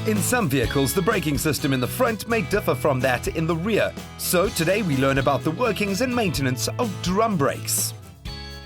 In some vehicles, the braking system in the front may differ from that in the rear. So today we learn about the workings and maintenance of drum brakes.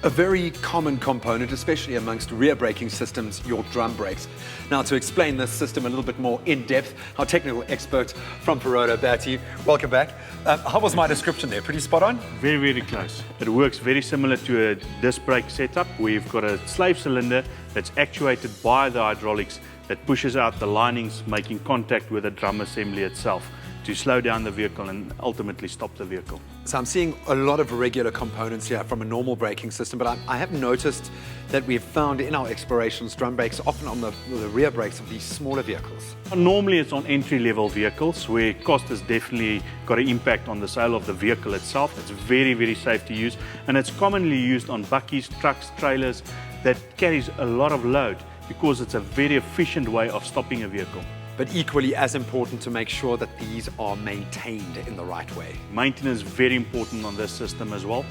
A very common component, especially amongst rear braking systems, your drum brakes. Now, to explain this system a little bit more in depth, our technical expert from Ferodo, Bertie, welcome back. How was my description there? Pretty spot on? Very, very close. It works very similar to a disc brake setup. We've got a slave cylinder that's actuated by the hydraulics that pushes out the linings, making contact with the drum assembly itself to slow down the vehicle and ultimately stop the vehicle. So I'm seeing a lot of regular components here from a normal braking system, but I have noticed that we've found in our explorations drum brakes often on the rear brakes of these smaller vehicles. Normally it's on entry-level vehicles where cost has definitely got an impact on the sale of the vehicle itself. It's very, very safe to use, and it's commonly used on buckies, trucks, trailers that carries a lot of load because it's a very efficient way of stopping a vehicle. But equally as important to make sure that these are maintained in the right way. Maintenance is very important on this system as well.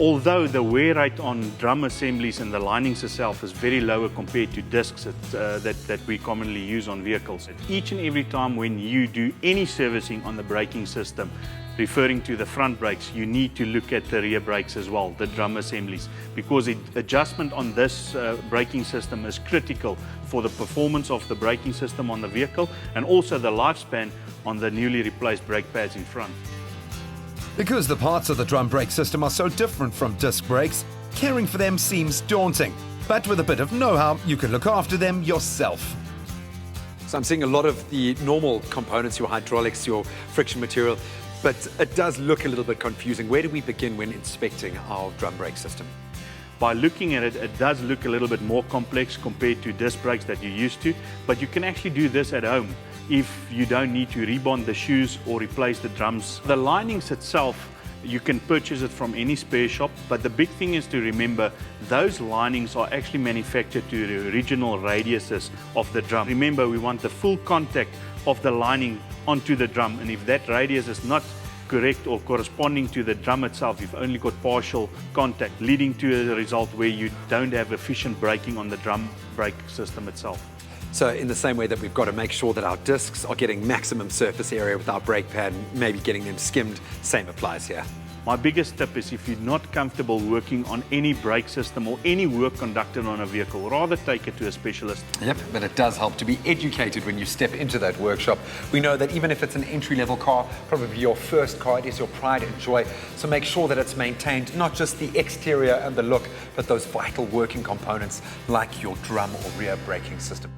Although the wear rate on drum assemblies and the linings itself is very lower compared to discs that we commonly use on vehicles. Each and every time when you do any servicing on the braking system, referring to the front brakes, you need to look at the rear brakes as well, the drum assemblies, because the adjustment on this braking system is critical for the performance of the braking system on the vehicle and also the lifespan on the newly replaced brake pads in front. Because the parts of the drum brake system are so different from disc brakes, caring for them seems daunting. But with a bit of know-how, you can look after them yourself. So I'm seeing a lot of the normal components, your hydraulics, your friction material, but it does look a little bit confusing. Where do we begin when inspecting our drum brake system? By looking at it, it does look a little bit more complex compared to disc brakes that you're used to, but you can actually do this at home if you don't need to rebond the shoes or replace the drums. The linings itself, you can purchase it from any spare shop, but the big thing is to remember those linings are actually manufactured to the original radiuses of the drum. Remember, we want the full contact of the lining onto the drum, and if that radius is not correct or corresponding to the drum itself, you've only got partial contact, leading to a result where you don't have efficient braking on the drum brake system itself. So in the same way that we've got to make sure that our discs are getting maximum surface area with our brake pad, maybe getting them skimmed, same applies here. My biggest tip is if you're not comfortable working on any brake system or any work conducted on a vehicle, rather take it to a specialist. Yep, but it does help to be educated when you step into that workshop. We know that even if it's an entry-level car, probably your first car, it is your pride and joy. So make sure that it's maintained, not just the exterior and the look, but those vital working components like your drum or rear braking system.